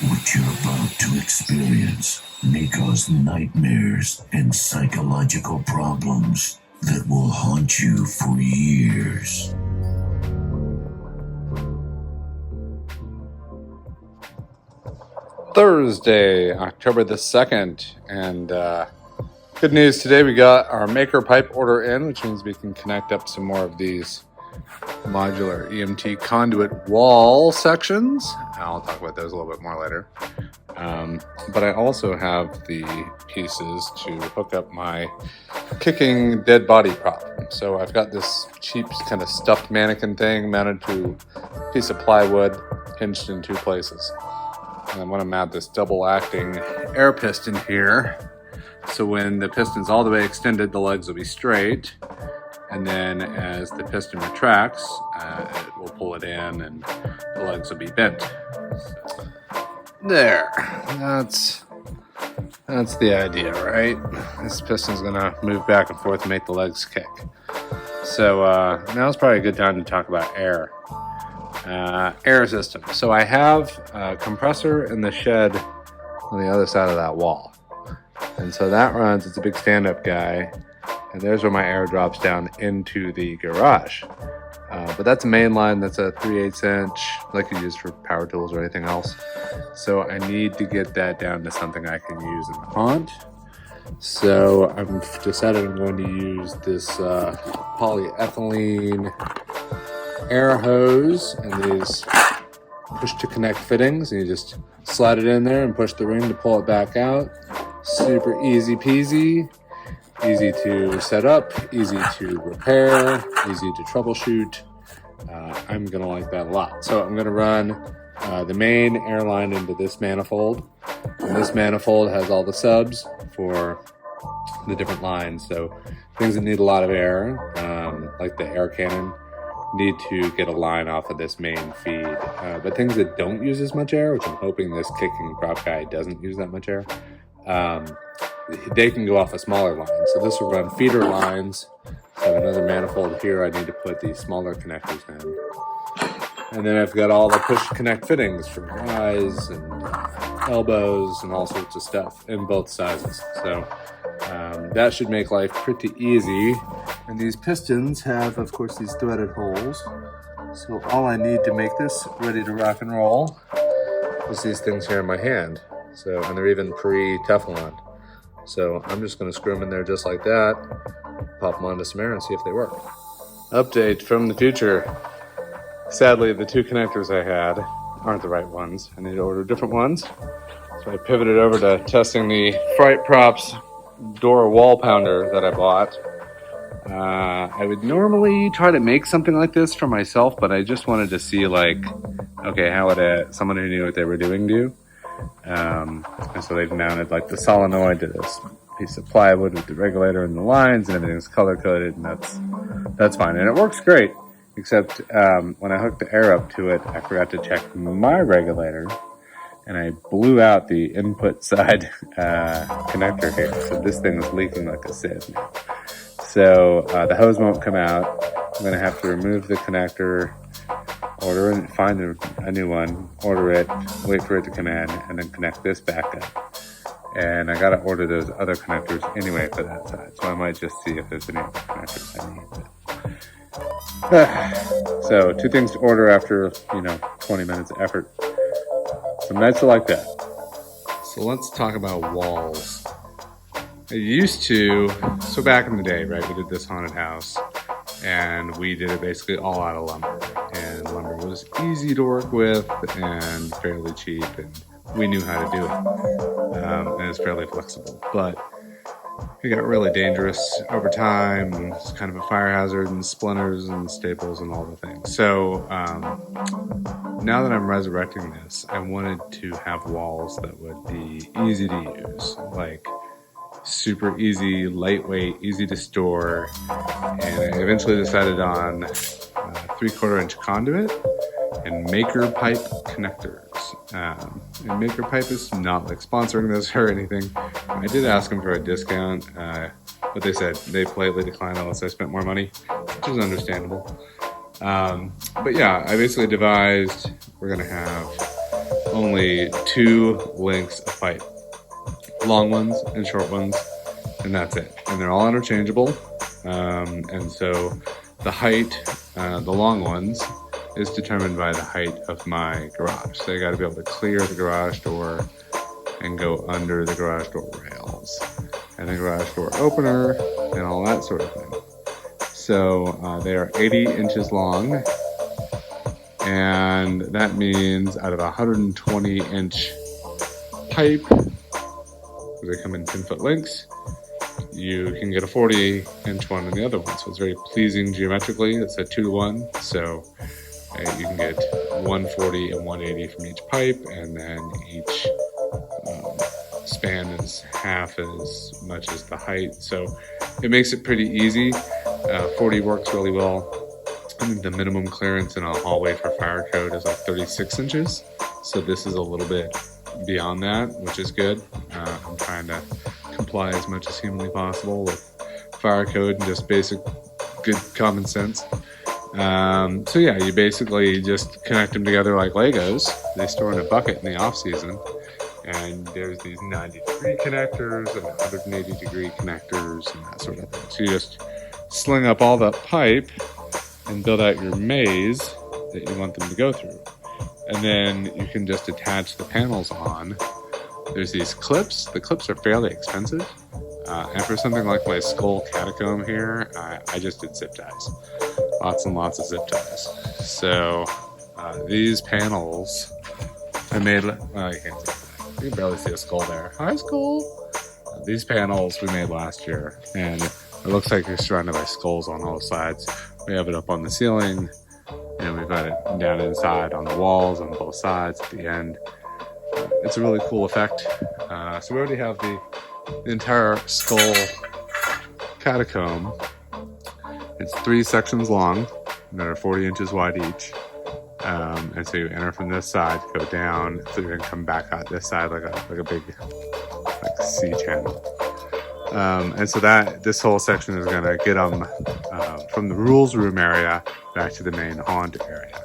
What you're about to experience may cause nightmares and psychological problems that will haunt you for years. Thursday, October the 2nd, and good news today, we got our MakerPipe order in, which means we can connect up some more of these modular EMT conduit wall sections. I'll talk about those a little bit more later. But I also have the pieces to hook up my kicking dead body prop. So I've got this cheap kind of stuffed mannequin thing mounted to a piece of plywood hinged in two places. And I want to mount this double acting air piston here. So when the piston's all the way extended, the legs will be straight. And then as the piston retracts, it will pull it in and the legs will be bent. So, there, that's the idea, right? This piston's gonna move back and forth and make the legs kick. So now's probably a good time to talk about air system. So I have a compressor in the shed on the other side of that wall. And so that runs, it's a big stand-up guy. And there's where my air drops down into the garage. But that's a main line, that's a 3/8 inch, like you use for power tools or anything else. So I need to get that down to something I can use in the haunt. So I've decided I'm going to use this polyethylene air hose and these push to connect fittings. And you just slide it in there and push the ring to pull it back out. Super easy peasy. Easy to set up, easy to repair, easy to troubleshoot. I'm going to like that a lot. So I'm going to run the main air line into this manifold. And this manifold has all the subs for the different lines. So things that need a lot of air, like the air cannon, need to get a line off of this main feed. But things that don't use as much air, which I'm hoping this kicking prop guy doesn't use that much air, they can go off a smaller line. So this will run feeder lines. So another manifold here, I need to put these smaller connectors in. And then I've got all the push connect fittings for eyes and elbows and all sorts of stuff in both sizes. So that should make life pretty easy. And these pistons have, of course, these threaded holes. So all I need to make this ready to rock and roll is these things here in my hand. So, and they're even pre-Teflon. So I'm just going to screw them in there just like that, pop them onto some air and see if they work. Update from the future. Sadly, the two connectors I had aren't the right ones. I need to order different ones. So I pivoted over to testing the Fright Props door wall pounder that I bought. I would normally try to make something like this for myself, but I just wanted to see, like, okay, how would someone who knew what they were doing do? And so they've mounted like the solenoid to this piece of plywood with the regulator and the lines, and everything's color coded, and that's fine, and it works great. Except when I hooked the air up to it, I forgot to check my regulator, and I blew out the input side connector here. So this thing is leaking like a sieve now. So the hose won't come out. I'm gonna have to remove the connector, order and find a new one, order it, wait for it to come in, and then connect this back up. And I gotta order those other connectors anyway for that side. So I might just see if there's any other connectors I need. So 2 things to order after, 20 minutes of effort. Some nights are like that. So let's talk about walls. I used to, so back in the day, right, we did this haunted house. And we did it basically all out of lumber. And lumber was easy to work with and fairly cheap, and we knew how to do it. And it's fairly flexible. But it got really dangerous over time. And it's kind of a fire hazard, and splinters and staples and all the things. So now that I'm resurrecting this, I wanted to have walls that would be easy to use. Like super easy, lightweight, easy to store, and I eventually decided on 3/4 inch conduit and MakerPipe connectors. And MakerPipe is not like sponsoring this or anything. I did ask them for a discount, but they said they politely declined unless I spent more money, which is understandable. But yeah, I basically devised we're gonna have only 2 lengths of pipe, long ones and short ones, and that's it. And they're all interchangeable. And so the height, the long ones, is determined by the height of my garage. So you got to be able to clear the garage door and go under the garage door rails and the garage door opener and all that sort of thing. So they are 80 inches long, and that means out of a 120-inch pipe, they come in 10-foot lengths, you can get a 40-inch one in the other one. So it's very pleasing geometrically. It's a 2-to-1, so you can get 140 and 180 from each pipe, and then each span is half as much as the height. So it makes it pretty easy. 40 works really well. I think the minimum clearance in a hallway for fire code is like 36 inches. So this is a little bit beyond that, which is good. I'm trying to comply as much as humanly possible with fire code and just basic good common sense. So yeah, you basically just connect them together like Legos. They store in a bucket in the off season. And there's these 90-degree connectors and 180-degree connectors and that sort of thing. So you just sling up all that pipe and build out your maze that you want them to go through. And then you can just attach the panels on. There's these clips. The clips are fairly expensive. And for something like my skull catacomb here, I just did zip ties. Lots and lots of zip ties. So these panels I made, well, you can't see that. You can barely see a skull there. Hi, skull. These panels we made last year, and it looks like you're surrounded by skulls on all sides. We have it up on the ceiling, and we've got it down inside on the walls on both sides at the end. It's a really cool effect. So we already have the entire skull catacomb. It's 3 sections long that are 40 inches wide each. And so you enter from this side, go down, so you're gonna come back out this side like a big C channel. And so this whole section is gonna get them from the rules room area back to the main haunt area.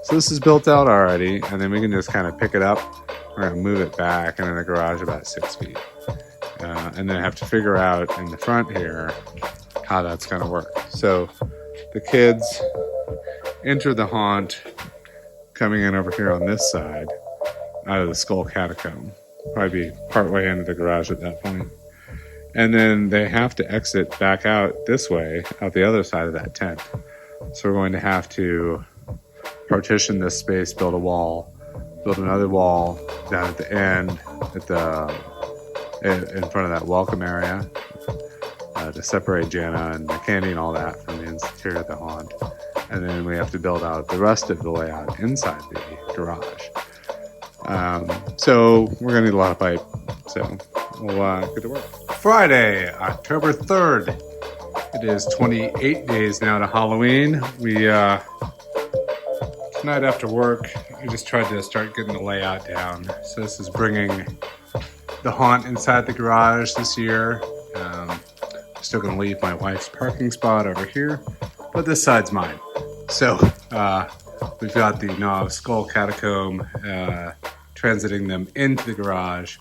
So this is built out already, and then we can just kind of pick it up. We're gonna move it back, and in the garage about 6 feet. And then I have to figure out in the front here how that's gonna work. So the kids enter the haunt coming in over here on this side out of the skull catacomb. Probably be partway into the garage at that point. And then they have to exit back out this way, out the other side of that tent. So we're going to have to partition this space, build a wall, build another wall down at the end, in front of that welcome area, to separate Jana and the candy and all that from the interior of the haunt. And then we have to build out the rest of the layout inside the garage. So we're gonna need a lot of pipe. So we'll get to work. Friday, October 3rd. It is 28 days now to Halloween. Tonight after work, we just tried to start getting the layout down. So this is bringing the haunt inside the garage this year. Still gonna leave my wife's parking spot over here, but this side's mine. So we've got the skull catacomb transiting them into the garage.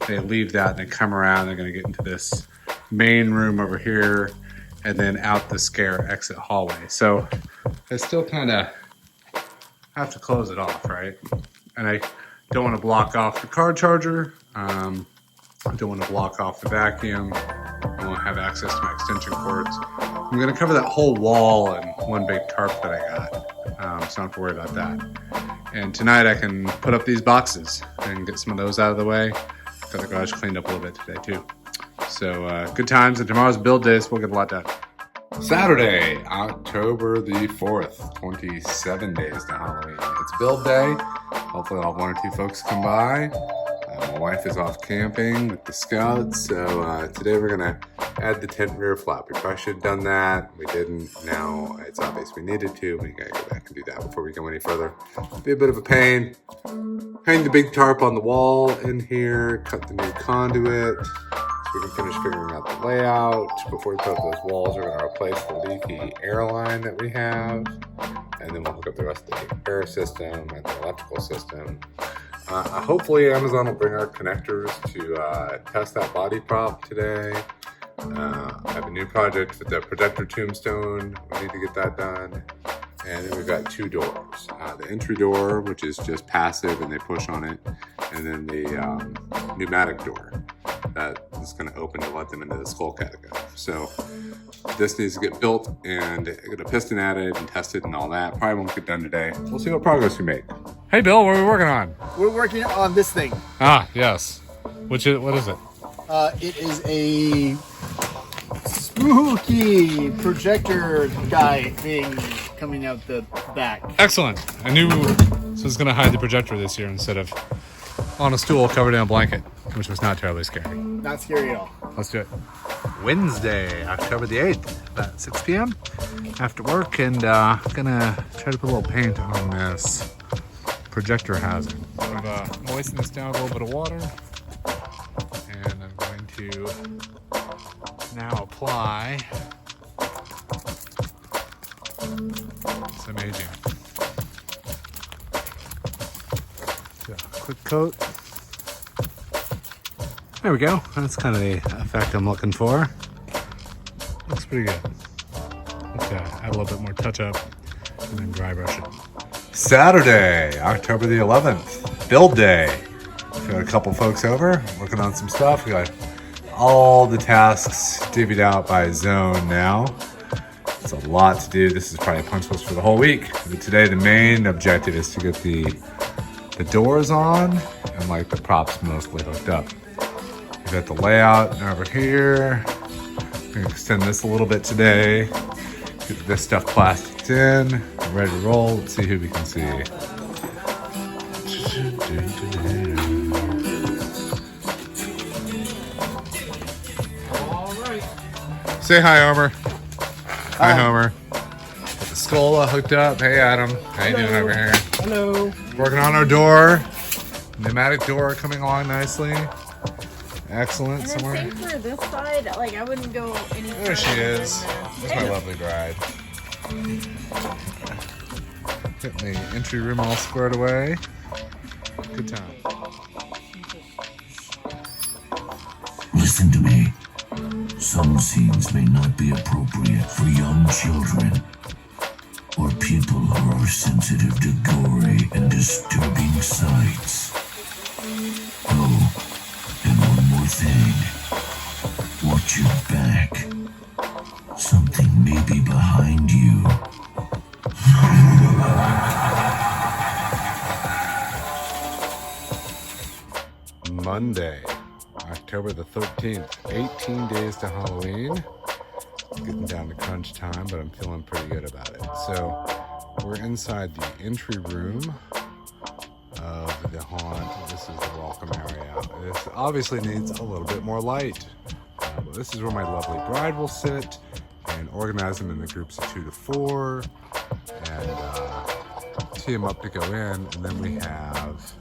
They leave that and they come around. They're going to get into this main room over here and then out the scare exit hallway. So I still kind of have to close it off, right? And I don't want to block off the car charger. I don't want to block off the vacuum. I won't have access to my extension cords. I'm going to cover that whole wall in one big tarp that I got, so I don't have to worry about that. And tonight I can put up these boxes and get some of those out of the way. Got the garage cleaned up a little bit today too. So good times, and tomorrow's build day, so we'll get a lot done. Saturday, October the 4th, 27 days to Halloween. It's build day. Hopefully I'll have 1 or 2 folks come by. My wife is off camping with the scouts, so today we're gonna add the tent rear flap. We probably should have done that. We didn't. Now it's obvious we needed to. We gotta go back and do that before we go any further. Be a bit of a pain. Hang the big tarp on the wall in here. Cut the new conduit. So we can finish figuring out the layout. Before we put up those walls, we're gonna replace the leaky air line that we have, and then we'll hook up the rest of the air system and the electrical system. Hopefully Amazon will bring our connectors to test that body prop today. I have a new project with the projector tombstone. We need to get that done. And then we've got two doors. The entry door, which is just passive and they push on it. And then the pneumatic door that is going to open to let them into the skull catacomb. So this needs to get built and get a piston added and tested and all that. Probably won't get done today. We'll see what progress we make. Hey Bill, what are we working on? We're working on this thing. Ah, yes. What is it? It is a spooky projector guy thing coming out the back. Excellent. I knew this was going to hide the projector this year instead of on a stool covered in a blanket, which was not terribly scary. Not scary at all. Let's do it. Wednesday, October the 8th, about 6 p.m. after work, and gonna try to put a little paint on this projector housing. I've moistened this down with a little bit of water, and I'm going to now apply some aging. So, quick coat. There we go. That's kind of the effect I'm looking for. Looks pretty good. Let's add a little bit more touch up and then dry brush it. Saturday, October the 11th, build day. We got a couple folks over working on some stuff. We got all the tasks divvied out by zone now. It's a lot to do. This is probably a punch list for the whole week. But today the main objective is to get the doors on and like the props mostly hooked up. We got the layout over here. We're gonna extend this a little bit today. Get this stuff plasticed in. We're ready to roll. Let's see who we can see. All right. Say hi, Homer. Hi, Homer. Get the skull hooked up. Hey, Adam. How you doing over here? Hello. Working on our door. Pneumatic door coming along nicely. Excellent. And Somewhere. then same for this side, like I wouldn't go any further. There she is. than That's this. my lovely bride. Getting the entry room all squared away. Good time. Listen to me. Some scenes may not be appropriate for young children or people who are sensitive to gory and disturbing sights. Oh, and one more thing. Watch your back. Something may be behind you. Monday, October the 13th, 18 days to Halloween. Getting down to crunch time, but I'm feeling pretty good about it. So we're inside the entry room of the haunt. This is the welcome area. This obviously needs a little bit more light. But this is where my lovely bride will sit and organize them in the groups of 2 to 4 and tee them up to go in. And then we have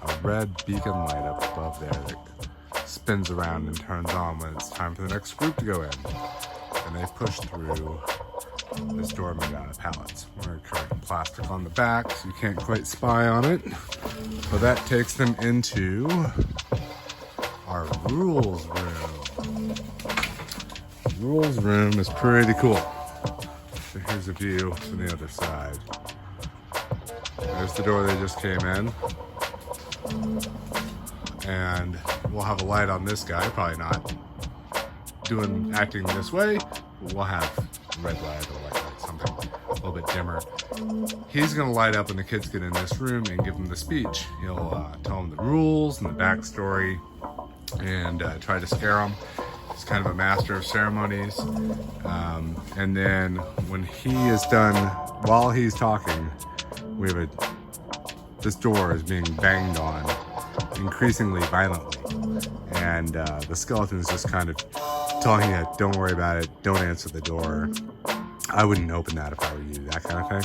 a red beacon light up above there that spins around and turns on when it's time for the next group to go in. And they push through this door made out of pallets. We're carrying plastic on the back so you can't quite spy on it. So that takes them into our rules room. Rules room is pretty cool. So here's a view from the other side. There's the door they just came in. And we'll have a light on this guy, probably not acting this way. We'll have red light or white light, something a little bit dimmer. He's gonna light up when the kids get in this room and give them the speech. He'll tell them the rules and the backstory and try to scare them. He's kind of a master of ceremonies. And then when he is done, while he's talking, we have this door is being banged on increasingly violently. And the skeleton's just kind of telling you, don't worry about it, don't answer the door. I wouldn't open that if I were you, that kind of thing.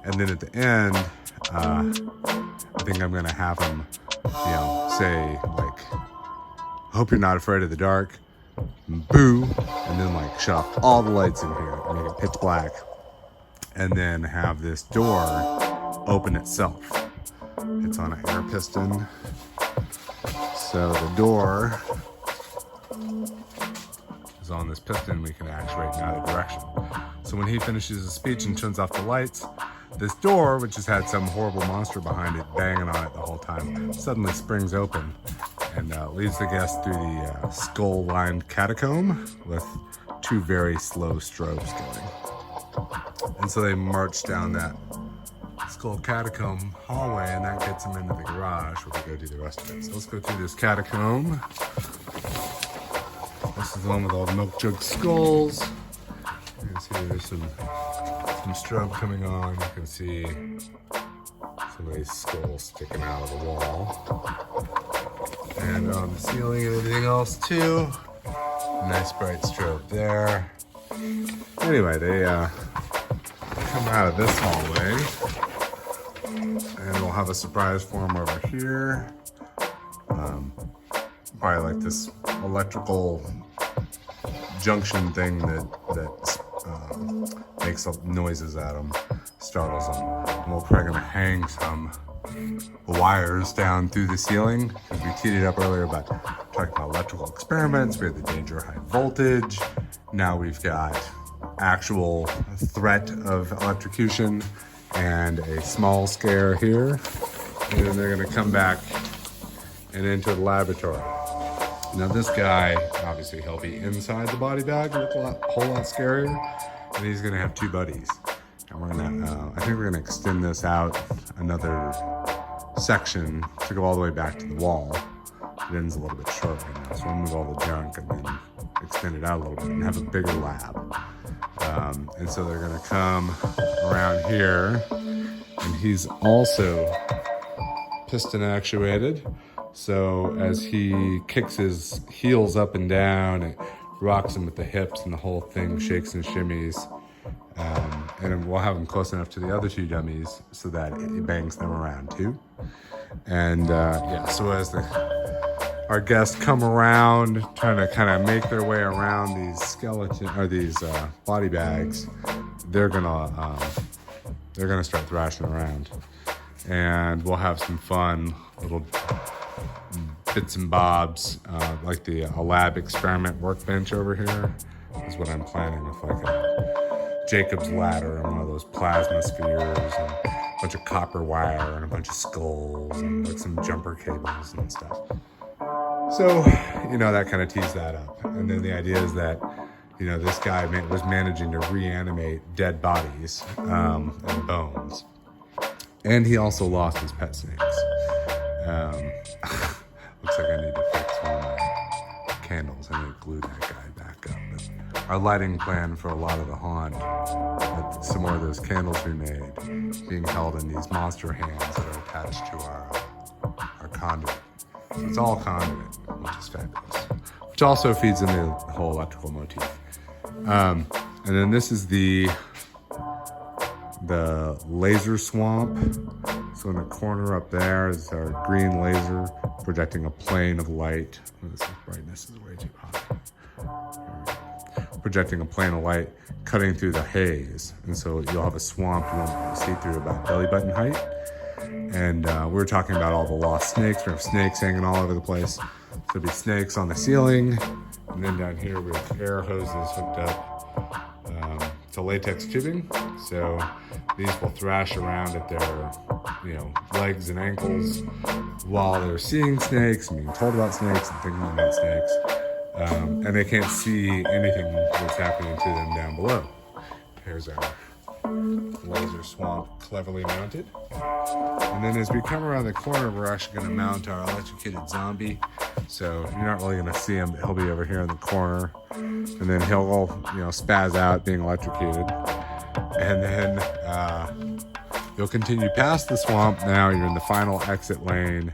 And then at the end, I think I'm gonna have him, say like, hope you're not afraid of the dark, boo, and then like shut off all the lights in here and make it pitch black. And then have this door open itself. It's on an air piston. So the door is on this piston. We can actuate in either direction. So when he finishes his speech and turns off the lights, this door, which has had some horrible monster behind it banging on it the whole time, suddenly springs open and leads the guest through the skull-lined catacomb with 2 very slow strobes going. And so they march down that skull catacomb hallway, and that gets them into the garage where we go do the rest of it. So let's go through this catacomb. This is the one with all the milk jug skulls. You can see there's some strobe coming on. You can see some of these skulls sticking out of the wall. And on the ceiling and everything else too. Nice bright strobe there. Anyway, they come out of this hallway. And we'll have a surprise for them over here. Probably like this electrical junction thing that makes up noises at them, startles them. And we're probably gonna hang some wires down through the ceiling, because we teed it up earlier about talking about electrical experiments. We had the danger of high voltage. Now we've got actual threat of electrocution and a small scare here. And then they're gonna come back and into the laboratory. Now this guy, obviously he'll be inside the body bag, look a whole lot scarier, and he's gonna have 2 buddies. And we're gonna, I think we're gonna extend this out another section to go all the way back to the wall. It ends a little bit short right now, so we'll move all the junk and then extend it out a little bit and have a bigger lab. And so they're gonna come around here, and he's also piston actuated. So as he kicks his heels up and down, it rocks him with the hips and the whole thing shakes and shimmies. And we'll have him close enough to the other 2 dummies so that it bangs them around too. And yeah, so as our guests come around, trying to kind of make their way around these these body bags, they're gonna start thrashing around, and we'll have some fun little bits and bobs, like a lab experiment workbench over here is what I'm planning, with like a Jacob's ladder and one of those plasma spheres and a bunch of copper wire and a bunch of skulls and like some jumper cables and stuff. So, you know, that kind of teased that up. And then the idea is that, you know, this guy was managing to reanimate dead bodies and bones. And he also lost his pet snakes. Looks like I need to fix one of my candles. I need to glue that guy back up. But our lighting plan for a lot of the haunt, some more of those candles we made, being held in these monster hands that are attached to our conduit. So it's all conduit, which is fabulous. Which also feeds into the whole electrical motif. And then this is the laser swamp. So in the corner up there is our green laser projecting a plane of light. Oh, this brightness is way too high. Projecting a plane of light cutting through the haze. And so you'll have a swamp you won't be able to see through about belly button height. And we were talking about all the lost snakes. We have snakes hanging all over the place. So there'll be snakes on the ceiling. And then down here we have air hoses hooked up to latex tubing. So these will thrash around at their, you know, legs and ankles while they're seeing snakes and being told about snakes and thinking about snakes. And they can't see anything that's happening to them down below. Here's our laser swamp cleverly mounted. And then as we come around the corner, we're actually going to mount our electrocuted zombie. So you're not really going to see him, but he'll be over here in the corner. And then he'll, you know, spaz out being electrocuted. And then you'll continue past the swamp. Now you're in the final exit lane,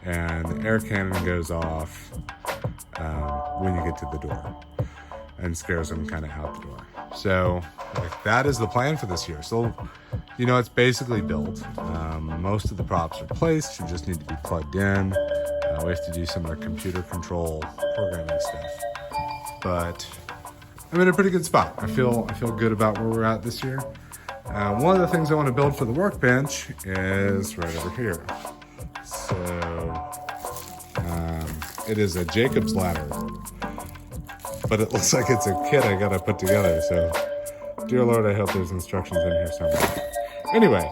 and the air cannon goes off when you get to the door and scares them kind of out the door. So like, that is the plan for this year. So, you know, it's basically built. Most of the props are placed. You just need to be plugged in. We have to do some of the computer control programming stuff. But I'm in a pretty good spot. I feel good about where we're at this year. One of the things I want to build for the workbench is right over here. So it is a Jacob's ladder, but it looks like it's a kit I gotta put together. So dear Lord, I hope there's instructions in here somewhere. Anyway,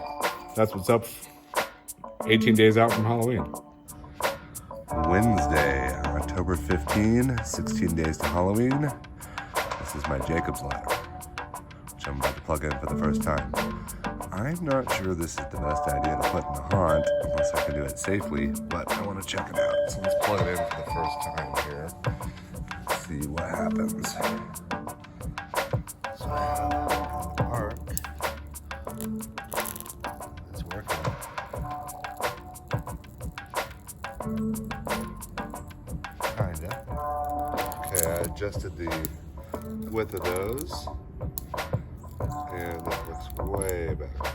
that's what's up. 18 days out from Halloween. Wednesday, October 15, 16 days to Halloween. This is my Jacob's ladder, which I'm about to plug in for the first time. I'm not sure this is the best idea to put in the haunt, unless I can do it safely, but I want to check it out. So let's plug it in for the first time here. See what happens. So I have the arc. It's working. Kinda. Okay, I adjusted the width of those, and that looks way better.